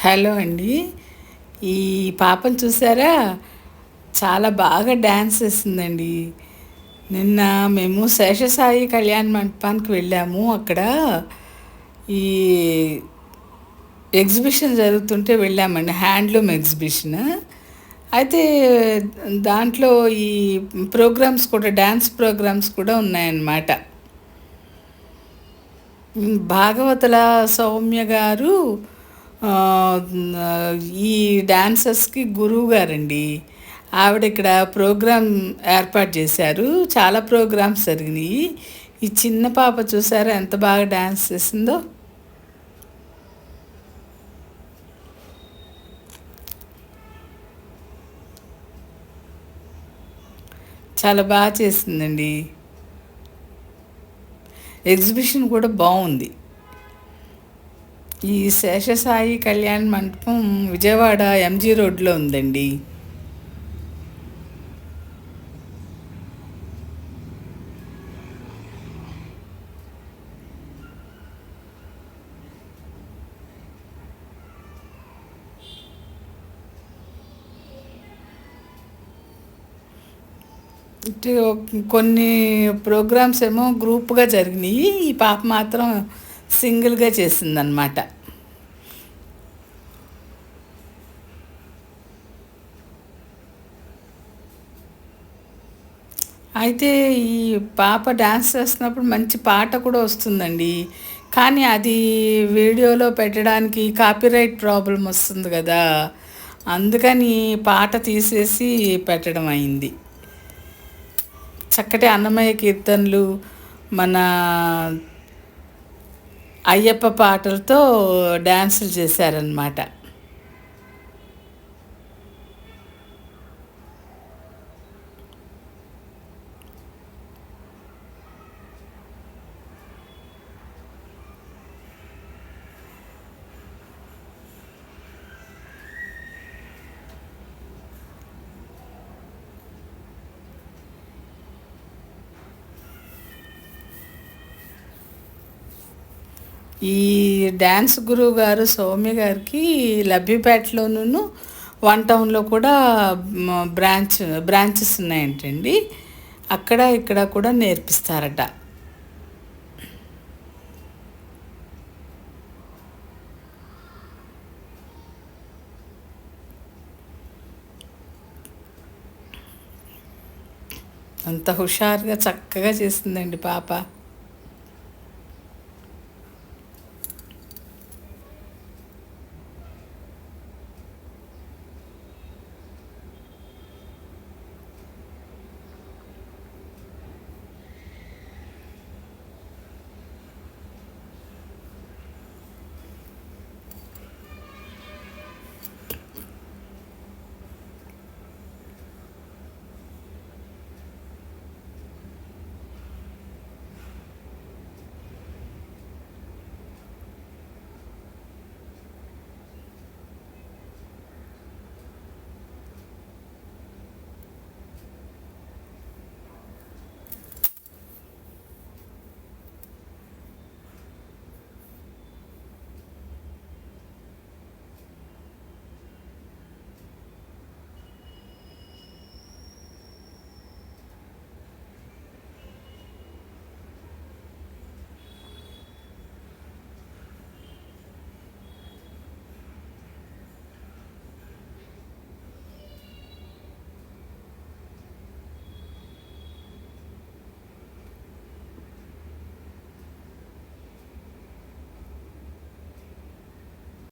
Hello అండి. ఈ పాపను చూసారా? చాలా బాగా డ్యాన్స్ చేస్తుందండి. నిన్న మేము శేషసాయి కళ్యాణ్ మంటపానికి వెళ్ళాము. అక్కడ ఈ ఎగ్జిబిషన్ జరుగుతుంటే వెళ్ళామండి. Handloom exhibition. అయితే దాంట్లో ఈ ప్రోగ్రామ్స్ కూడా, డ్యాన్స్ ప్రోగ్రామ్స్ కూడా ఉన్నాయన్నమాట. భాగవతుల సౌమ్య గారు ఈ డాన్సర్స్కి గురువు గారండి. ఆవిడ ఇక్కడ ప్రోగ్రాం ఏర్పాటు చేశారు. చాలా ప్రోగ్రామ్స్ జరిగినాయి. ఈ చిన్న పాప చూసారా ఎంత బాగా డాన్స్ చేసిందో. చాలా బాగా చేసిందండి. ఎగ్జిబిషన్ కూడా బాగుంది. ఈ శేషసాయి కళ్యాణ్ మంటపం విజయవాడ ఎంజీ రోడ్లో ఉందండి. ఇటు కొన్ని ప్రోగ్రామ్స్ ఏమో గ్రూప్గా జరిగినాయి. ఈ పాప మాత్రం సింగిల్గా చేసిందనమాట. అయితే ఈ పాప డాన్స్ చేస్తున్నప్పుడు మంచి పాట కూడా వస్తుందండి. కానీ అది వీడియోలో పెట్టడానికి కాపీరైట్ ప్రాబ్లం వస్తుంది కదా! అందుకని పాట తీసేసి పెట్టడం అయింది. చక్కటి అన్నమయ్య కీర్తనలు, మన అయ్యప్ప పాటలతో డాన్సులు చేశారనమాట. ఈ డ్యాన్స్ గురువు గారు సౌమ్య గారికి లబ్బిపేటలోను, వన్ టౌన్లో కూడా బ్రాంచెస్ ఉన్నాయంటండి. అక్కడ ఇక్కడ కూడా నేర్పిస్తారట. అంత హుషారుగా చక్కగా చేసిందండి పాప.